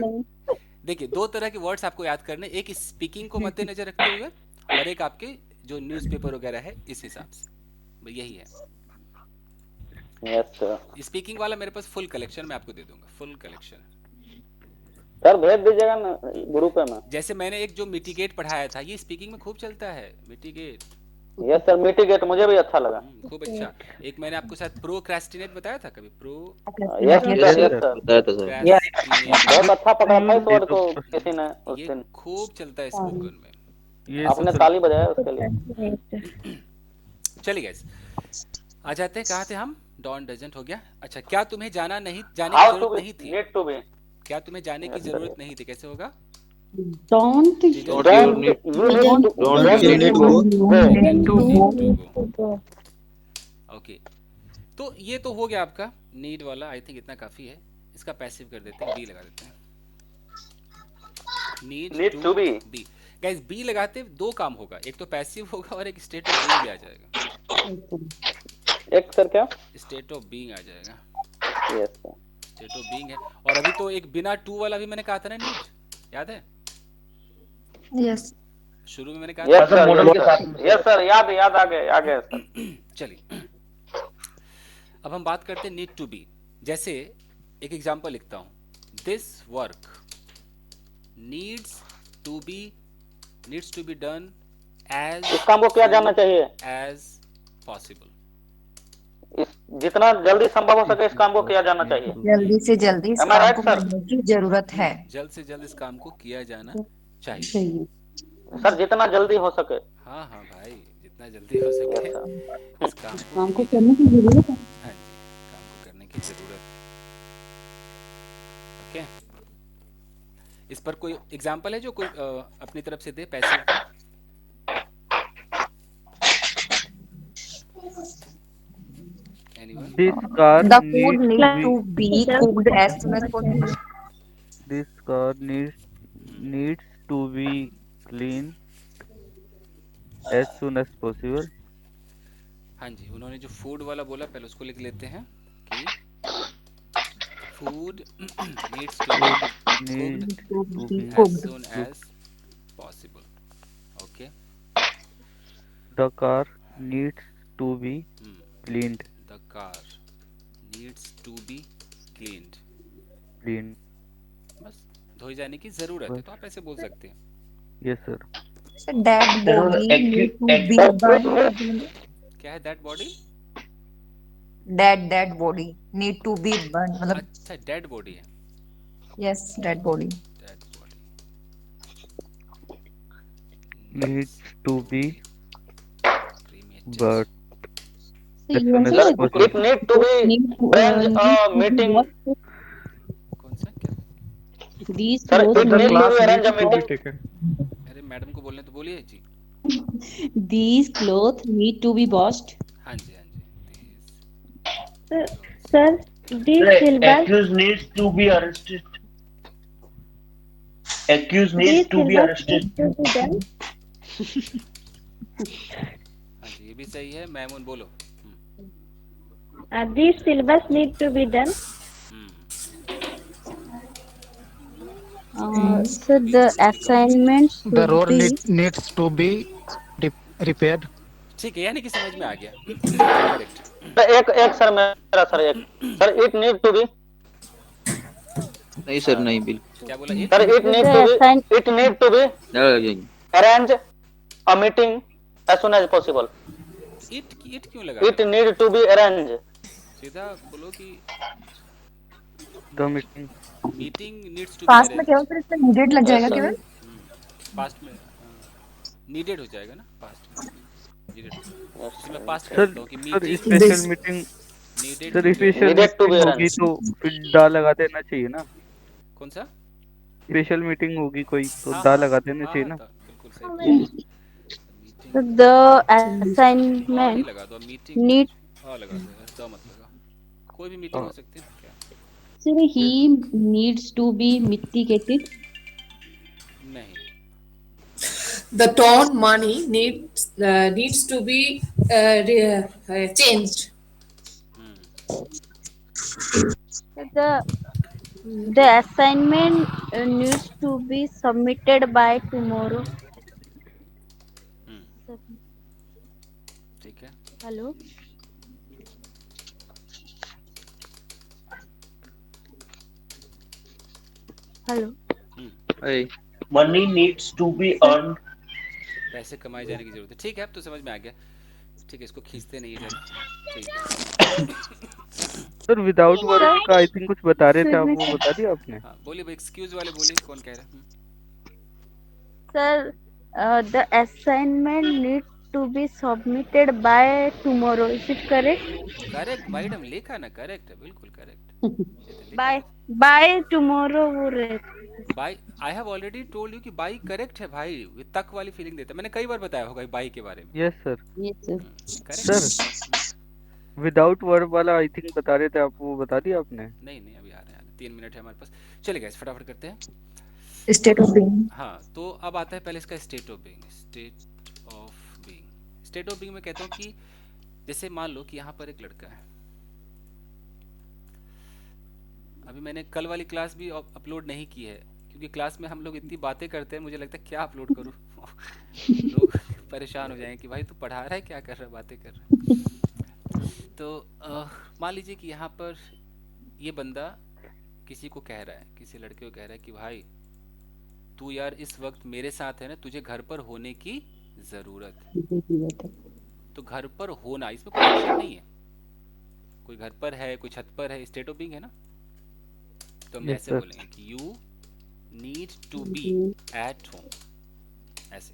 देखिए, दो तरह के वर्ड्स आपको याद करने, एक स्पीकिंग को मद्देनजर रखते हुए और एक आपके जो न्यूज़पेपर वगैरह है इस हिसाब से। यही है। Yes sir. स्पीकिंग वाला मेरे पास फुल कलेक्शन मैं आपको दे दूंगा, फुल कलेक्शन। सर भेज दीजिएगा ना ग्रुप में। जैसे मैंने एक जो मिटिगेट पढ़ाया था, ये स्पीकिंग में खूब चलता है, मिटिगेट। यस सर, मिटिगेट मुझे भी अच्छा लगा। खूब अच्छा। एक मैंने आपको शायद प्रोक्रेस्टिनेट बताया था कभी, यस सर बताया था सर। बहुत अच्छा पकड़ा था इस वर्ड को किसी ने उस दिन। खूब चलता है स्पोकन में। आपने ताली बजाया उसके लिए। चलिए गाइस, आ जाते हैं, कहाँ थे हम? डॉन डजंट हो गया। अच्छा, क्या तुम्हें जाने की जरूरत नहीं थी? Need to be. क्या तुम्हें जाने की जरूरत नहीं थी? कैसे होगा? Don't you need to go. Okay, तो ये तो हो गया आपका नीड वाला। आई थिंक इतना काफी है। इसका पैसिव कर देते हैं, बी लगा देते हैं। Need to be. Guys, be लगाते दो काम होगा, एक तो पैसिव होगा और एक स्टेट ऑफ बीइंग भी आ जाएगा। एक सर क्या? स्टेट ऑफ बीइंग आ जाएगा। Yes sir, state of being है। और अभी तो एक बिना टू वाला भी मैंने कहा था ना, नीड, याद है? यस, शुरू में मैंने कहा यस सर, यस सर, याद आ गया सर। चलिए, अब हम बात करते हैं नीड टू बी। जैसे एक एग्जांपल लिखता हूं, this work needs to be done as, इस काम को किया जाना चाहिए एज पॉसिबल। जितना जल्दी संभव हो सके इस काम को किया जाना चाहिए। जल्दी से जल्दी इस काम को करने की जरूरत है। जल्द से जल्द इस काम को किया जाना चाहिए। सर जितना जल्दी हो सके। हाँ हाँ भाई, जितना जल्दी हो सके इस काम को काम को पूरी करने की जरूरत है। हाँ जी, काम को करने की जरूरत। ओके, इस पर कोई एग्जाम्पल है जो कोई अपनी तरफ से दे पैसिव का? Anyone? This car The food needs needs to to be cooked as soon as possible. this car needs to be clean as soon as possible. हाँ जी, उन्होंने जो फूड वाला बोला पहले उसको लिख लेते हैं कि food needs to be cooked as soon as possible. Okay. The car needs to be cleaned. The car needs to be cleaned. Cleaned. बस धोई जाने की जरूरत है, तो आप ऐसे बोल सकते हैं। Yes sir. So that body need to be burned. क्या है that body? That body need to be burned. मतलब अच्छा, dead body है। yes, that body. Dead body Needs to be cremated. but So as you soon want as to possible. It need to be arrange a meeting. कौन सा क्या? These Sir, clothes it need to class be arrange a needs to be meeting. taken. अरे madam को बोलने तो बोलिए जी। these clothes need to be washed. हाँ जी हाँ जी। Sir, this syllabus Accused needs to be arrested. Accused needs this to be syllabus arrested. needs to be done. हाँ जी, ये भी सही है। मैमून बोलो। This syllabus need to be done. So the assignments The should road be needs to be repaired. ठीक है, यानी कि समझ में आ गया। करेक्ट। एक सर मेरा सर एक sir it need to be नहीं सर नहीं बिल्कुल क्या बोला? Sir it need to be arrange a meeting as soon as possible. It क्यों लगा? It need to be arrange. सीधा बोलो कि The meeting. Meeting needs to be past में क्या होता है, इसमें needed लग जाएगा केवल। पास्ट में नीडेड हो जाएगा ना, पास्ट में नीडेड। इसमें पास्ट सर करता हूँ कि sir meeting special meeting needed sir special meeting होगी तो फिर दा लगा देना चाहिए ना। कौन सा? स्पेशल मीटिंग होगी कोई तो हाँ, दा हाँ, लगा देना हाँ, चाहिए हाँ, ना। बिल्कुल सही। so the नहीं assignment लगा दो, मीटिंग need लगा दो, दा मत लगा। कोई भी मीटिंग हो सकती है क्या? So he needs to be mitigated. नहीं। The tone money needs to be changed. The assignment needs to be submitted by tomorrow. ठीक है। Hello. Hello. Money needs to be earned. पैसे कमाए जाने की जरूरत है। ठीक है, अब तो समझ में आ गया। ठीक है, इसको खींचते नहीं है। ठीक है। सर विदाउट वर्ब का आई थिंक कुछ बता रहे थे आप, वो बता दिया आपने? हाँ बोलिए भाई, एक्सक्यूज वाले बोलिए, कौन कह रहा है? Sir, the assignment needs to be submitted by tomorrow. Is it correct? Correct madam, लिखा ना, करेक्ट है, बिल्कुल करेक्ट। By tomorrow वो रहता। By I have already told you कि बाई करेक्ट है भाई, तक वाली फीलिंग देता है। मैंने कई बार बताया होगा बाई के बारे में। Yes sir. Correct sir without verb वाला आई थिंक बता रहे थे आप, वो बता दिया आपने? नहीं अभी आ रहे हैं, 3 मिनट है हमारे पास। चलिए फटाफट करते हैं। State of being. हाँ, तो अब आता है पहले इसका state of being. State of being, state of being में कहता हूँ कि जैसे मान लो कि यहाँ पर एक लड़का है। अभी मैंने कल वाली क्लास भी अपलोड नहीं की है, क्योंकि क्लास में हम लोग इतनी बातें करते हैं, मुझे लगता है क्या अपलोड करूँ। लोग परेशान हो जाएंगे कि भाई तू पढ़ा रहा है, क्या कर रहा है, बातें कर रहा है। तो मान लीजिए कि यहाँ पर ये बंदा किसी को कह रहा है, किसी लड़के को कह रहा है कि भाई तू यार इस वक्त मेरे साथ है ना, तुझे घर पर होने की जरूरत है। तो घर पर होना, इसमें कोई एक्शन नहीं है। कोई घर पर है, कोई छत पर है, स्टेट ऑफ बीइंग है ना। तो हम ऐसे बोलेंगे कि you need to be at home. ऐसे।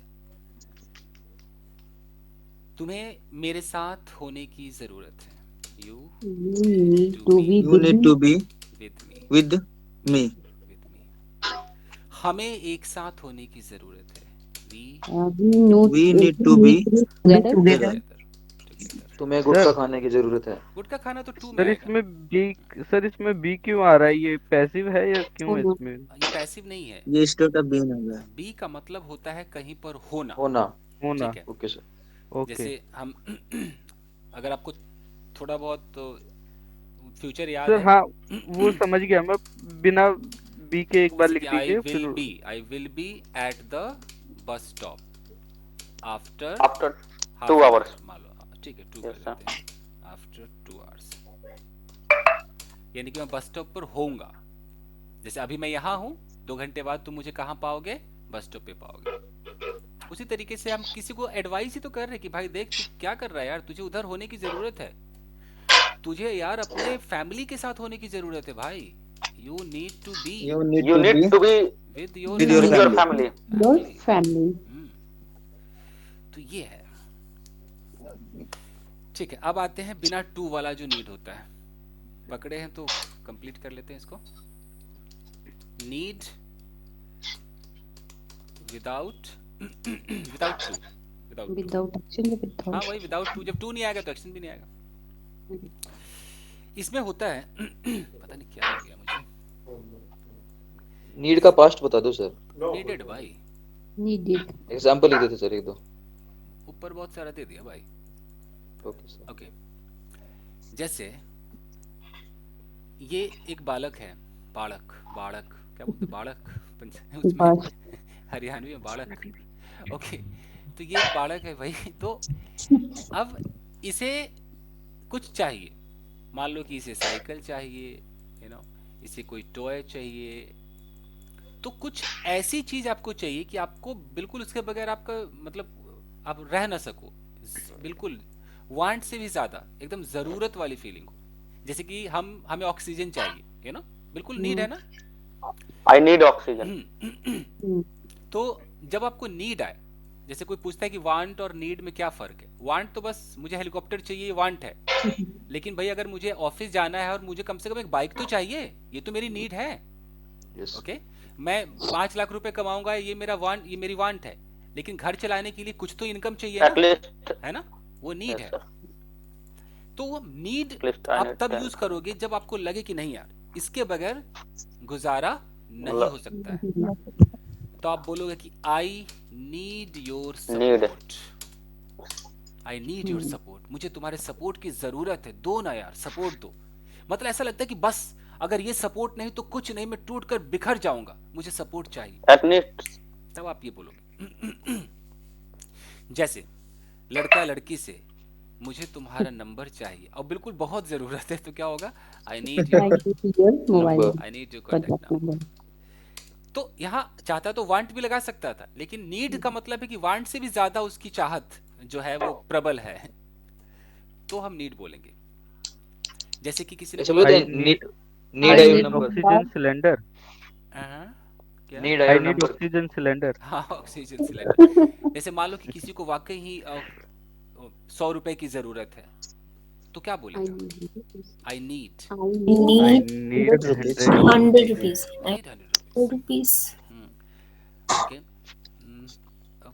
तुम्हें मेरे साथ होने की जरूरत है। You need to be You need to be with me. with me. हमें एक साथ होने की जरूरत है। We need to be together. together. तुम्हें सर गुटखा खाने की जरूरत है। गुटखा खाना तो टू में सर आएगा। इसमें बी क्यों आ रहा है? ये पैसिव है या क्यों है इसमें? ये पैसिव नहीं है। ये स्टेट ऑफ बीइंग होगा। बी का मतलब होता है कहीं पर होना। होना। ठीक है। Okay sir. ओके। जैसे हम अगर आपको थोड़ा बहुत फ्यूचर याद सर है। हाँ वो समझ गया मैं, बिना बी के एक बार लिख आई दीजिए। Will be at the bus stop after 2 hours. मान लो, ठीक है 2 कर लेते हैं। आफ्टर 2 hours यानी कि मैं बस स्टॉप पर होऊंगा। जैसे अभी मैं यहाँ हूँ, 2 घंटे बाद तुम मुझे कहाँ पाओगे? बस स्टॉप पे पाओगे। उसी तरीके से हम किसी को एडवाइस ही तो कर रहे कि भाई देख तू क्या कर रहा है यार, तुझे उधर होने की जरूरत है। तुझे यार अपने फैमिली के साथ होने की जरूरत है भाई। You need to be with your family. Your family. तो ये है। ठीक है, अब आते हैं बिना टू वाला जो नीड होता है। पकड़े हैं तो कंप्लीट कर लेते हैं इसको। नीड विदाउट Without action, हाँ वही विदाउट टू। जब टू नहीं आएगा तो एक्शन भी नहीं आएगा। इसमें होता है पता नहीं क्या हो गया मुझे। नीड का पास्ट बता दो सर। नीडेड भाई। needed. एग्जांपल लिख देते सर एक दो। ऊपर बहुत सारा दे दिया भाई। Okay sir. ओके, जैसे ये एक बालक है। बालक क्या बोलते? बालक हरियाणवी में बालक। ओके, तो ये एक बालक है भाई। तो अब इसे कुछ चाहिए। मान लो कि इसे साइकिल चाहिए, इसे कोई टॉय चाहिए। तो कुछ ऐसी चीज आपको चाहिए कि आपको बिल्कुल उसके बगैर आपका मतलब आप रह ना सको। बिल्कुल वांट से भी ज्यादा एकदम जरूरत वाली फीलिंग हो। जैसे कि हमें ऑक्सीजन चाहिए, बिल्कुल नीड है ना। I need oxygen. तो जब आपको नीड आए, जैसे कोई पूछता है कि वांट और नीड में क्या फर्क है। वांट तो बस मुझे हेलीकॉप्टर चाहिए, ये वांट है। लेकिन भाई अगर मुझे ऑफिस जाना है और मुझे कम से कम एक बाइक तो चाहिए, ये तो मेरी नीड है। ओके, मैं 5 लाख रुपए कमाऊंगा, ये मेरी वांट है। लेकिन घर चलाने के लिए कुछ तो इनकम चाहिए ना, है ना, वो नीड है। तो वो नीड आप तब यूज करोगे जब आपको लगे कि नहीं यार इसके बगैर गुजारा नहीं हो सकता है। तो आप बोलोगे कि I need your support. I need your support, मुझे तुम्हारे सपोर्ट की जरूरत है। दो ना यार, सपोर्ट दो। मतलब ऐसा लगता है कि बस अगर ये सपोर्ट नहीं तो कुछ नहीं, मैं टूट कर बिखर जाऊंगा, मुझे सपोर्ट चाहिए। तब आप ये बोलोगे। जैसे लड़का लड़की से मुझे तुम्हारा नंबर चाहिए और बिल्कुल बहुत जरूरत है, तो क्या होगा? I need your contact number. तो यहाँ चाहता तो वांट भी लगा सकता था, लेकिन नीड का मतलब है कि वांट से भी ज्यादा उसकी चाहत जो है वो प्रबल है, तो हम नीड बोलेंगे। जैसे कि किसी ने need oxygen cylinder. Need oxygen cylinder. हाँ, ऑक्सीजन सिलेंडर। जैसे मान लो कि किसी को वाकई ही 100 रुपए की जरूरत है, तो क्या बोलेगा? I need 100 rupees. Okay,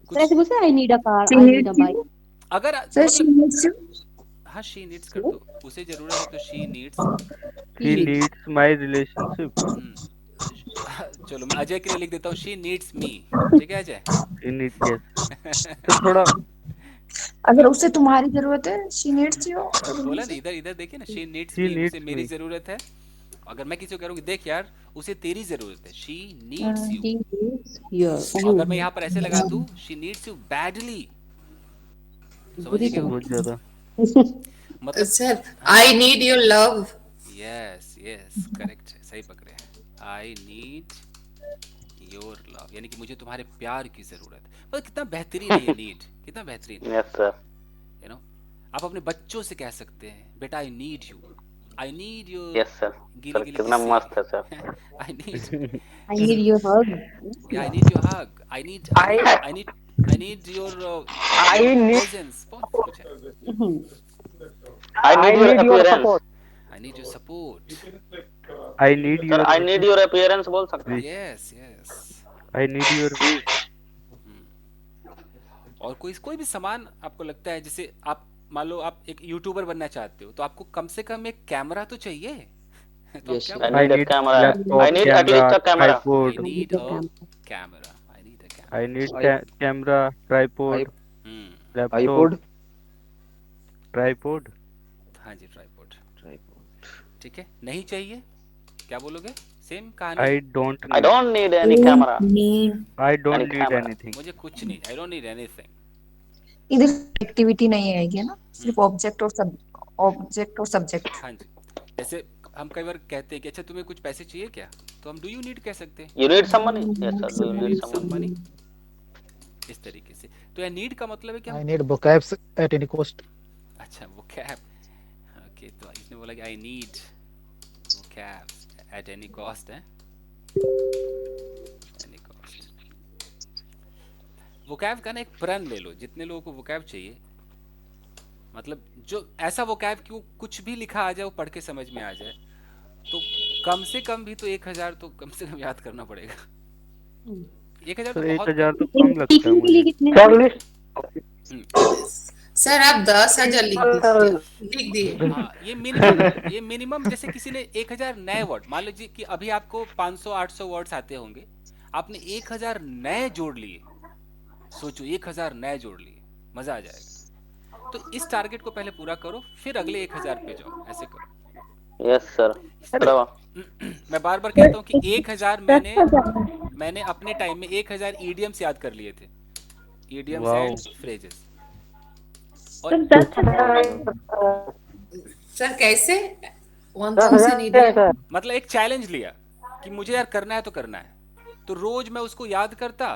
sir ऐसे बोलते हैं I need a car, I need a bike. अगर सर शी नीड्स यू। हाँ, शी नीड्स कर दो, उसे जरूरत है तो शी नीड्स माय रिलेशनशिप। चलो मैं अजय के लिए लिख देता हूँ, शी नीड्स मी। ठीक है अजय? तो थोड़ा अगर उसे तुम्हारी जरूरत है, शी नीड्स यू। बोला ना, इधर देखिए ना, शी नीड्स मी, उसे मेरी जरूरत है। अगर मैं किसी को कह रहा हूँ देख यार उसे तेरी जरूरत है, शी नीड्स यू। अगर मैं यहाँ पर ऐसे लगा दूं, शी नीड्स यू बैडली, समझिए क्या बहुत ज्यादा। मतलब sir I need your love. Yes correct है, सही पकड़े हैं। आई नीड योर लव, यानी कि मुझे तुम्हारे प्यार की जरूरत है। मतलब कितना बेहतरीन है ये नीड, कितना बेहतरीन। Yes sir. यू नो, आप अपने बच्चों से कह सकते हैं बेटा I need you, I need your. Yes sir. Sir कितना मस्त है sir. I need your hug, I need your hug, I need I need your I need presence. बहुत कुछ है. I need your appearance. support. I need your support. I need sir your I need your appearance बोल सकते हैं. Yes, yes. I need your wish. और कोई भी सामान आपको लगता है, जैसे आप मान लो आप एक यूट्यूबर बनना चाहते हो, तो आपको कम से कम एक कैमरा तो चाहिए. तो Yes, क्या sir. I need a camera. I need at least a camera. I need a camera. I need a camera. I need camera, tripod, laptop, iPod. tripod. हाँ जी, ट्राइपॉड. ठीक है. नहीं चाहिए, क्या बोलोगे? सेम कहानी. I don't I don't need any camera. I don't Any need camera. anything. मुझे कुछ नहीं. I don't need anything. इधर एक्टिविटी नहीं आएगी ना, सिर्फ ऑब्जेक्ट और सब्जेक्ट. हाँ जी. जैसे हम कई बार कहते हैं कि अच्छा तुम्हें कुछ पैसे चाहिए क्या, तो हम डू यू नीड कह सकते हैं. You need some money? Yes sir. Do you need some some money? money. इस तरीके से. तो यह नीड का मतलब है कि I need vocabs at any cost. अच्छा, vocab. ओके, तो इसने बोला कि I need vocabs at any cost है. Any cost. vocab का ना एक प्रण ले लो. जितने लोगों को vocab चाहिए, मतलब जो ऐसा vocab कि वो कुछ भी लिखा आ जाए वो पढ़ के समझ में आ जाए, तो कम से कम भी तो 1000 तो कम से कम याद करना पड़ेगा. 1000 तो बहुत 1000 तो कम लगता है मुझे. सर आप 10,000 लिख दिए. हाँ, ये मिनिमम जैसे किसी ने 1000 नए वर्ड, मान लीजिए कि अभी आपको 500-800 वर्ड्स आते होंगे, आपने 1000 नए जोड़ लिए. सोचो 1000 नए जोड़ लिए, मजा आ जाएगा. तो इस टारगेट को पहले पूरा करो, फिर अगले 1000 पे जाओ. ऐसे करो. Yes sir. मैं बार बार कहता हूँ कि 1000 मैंने अपने टाइम में 1000 idioms याद कर लिए थे. idioms and phrases. सर कैसे 1000 idiom? मतलब एक चैलेंज लिया कि मुझे यार करना है तो करना है. तो रोज मैं उसको याद करता,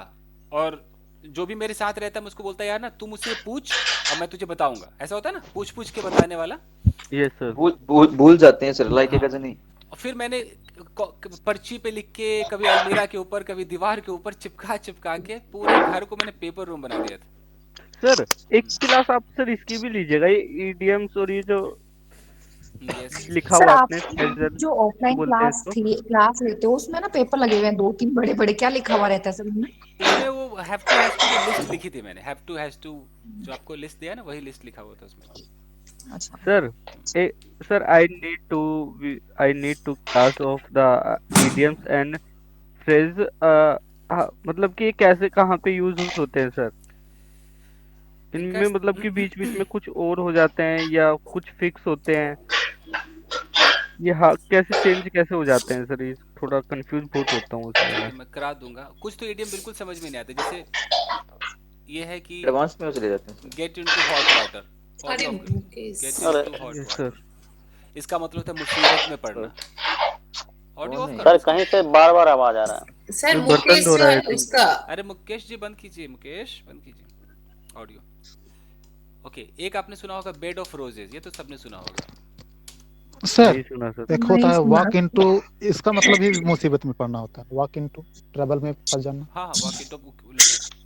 और जो भी मेरे साथ रहता मैं उसको बोलता यार ना तू मुझसे पूछ और मैं तुझे बताऊंगा. ऐसा होता है ना, पूछ पूछ के बताने वाला. Yes sir. भूल जाते हैं सर, लाइक एक नहीं. और फिर मैंने पर्ची पे लिख के, कभी अलमीरा के ऊपर, कभी दीवार के ऊपर चिपका के पूरे घर को मैंने पेपर रूम बना दिया था. सर एक क्लास आप सर इसकी भी लीजिएगा, ये idioms और ये जो लिखा सर हुआ आप आपने जो ऑफलाइन क्लास लेते हो उसमें ना पेपर लगे हुए हैं 2-3 बड़े बड़े, क्या लिखा हुआ रहता है सर उनमें? उसमें वो हैव टू की लिस्ट लिखी थी मैंने. हैव टू जो आपको लिस्ट दिया ना, वही लिस्ट लिखा हुआ था उसमें. अच्छा sir I need to class of the idioms and phrase. मतलब कि कैसे कहाँ पे यूज होते हैं सर इनमें, मतलब कि बीच बीच में कुछ और हो जाते हैं या कुछ फिक्स होते हैं, ये कैसे चेंज कैसे हो जाते हैं सर? ये थोड़ा कंफ्यूज बहुत होता हूँ उसमें. मैं करा दूंगा. कुछ तो इडियम बिल्कुल समझ में नहीं आते, जैसे ये है कि एडवांस में चले जाते हैं. Get into hot water. इसका मतलब होता है मुसीबत में पड़ना. ऑडियो ऑफ सर कहीं से बार-बार आवाज आ रहा है. सर मुकेश जो है उसका. अरे मुकेश जी बंद कीजिए, मुकेश बंद कीजिए ऑडियो. ओके, एक आपने सुना होगा बेड ऑफ रोजेस, ये तो सबने सुना होगा. सर एक होता है वॉक इनटू, इसका मतलब ही मुसीबत में पड़ना होता है. वॉक इनटू ट्रबल में फंस जाना. हाँ वॉक इनटू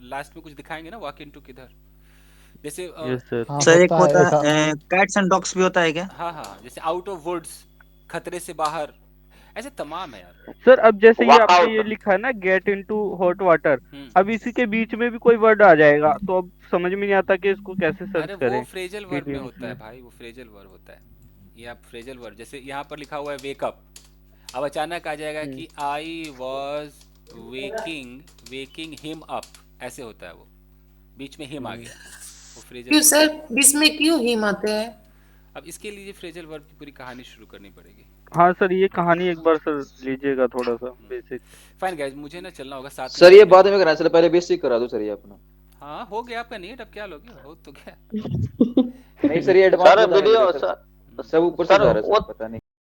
लास्ट में कुछ दिखाएंगे ना, वॉक इनटू किधर. जैसे सर एक होता है कैट्स एंड डॉग्स भी होता है क्या? हाँ, जैसे आउट ऑफ वुड्स, खतरे से बाहर, ऐसे तमाम है यार. सर अब जैसे ये आपने ये लिखा है ना गेट इनटू हॉट वाटर, अब इसी के बीच में भी कोई वर्ड आ जाएगा तो अब समझ में नहीं आता कि इसको कैसे सर्च करें. वो फ्रेजल वर्ब में होता है भाई, वो फ्रेजल वर्ब होता है. ये आप फ्रेजल वर्ब, जैसे यहाँ पर लिखा हुआ है वेक अप, अब अचानक आ जाएगा कि I was waking him up, ऐसे होता है. वो बीच में हिम आ गया, वो फ्रेजल. क्यों सर बीच में क्यों हिम आते हैं? अब इसके लिए फ्रेजल वर्ब की पूरी कहानी शुरू करनी पड़ेगी. हाँ सर ये कहानी एक बार सर लीजिएगा थोड़ा सा बेसिक. फाइन गाइस, मुझे ना चलना होगा साथ. सर ये बाद में कराना, चलो पहले बेसिक करा दो सर ये अपना. हाँ हो गया आपका नीट, अब क्या लोगे, हो तो क्या. नहीं सर ये एडवांस सर वीडियो सर सब ऊपर से जा रहा है, पता नहीं.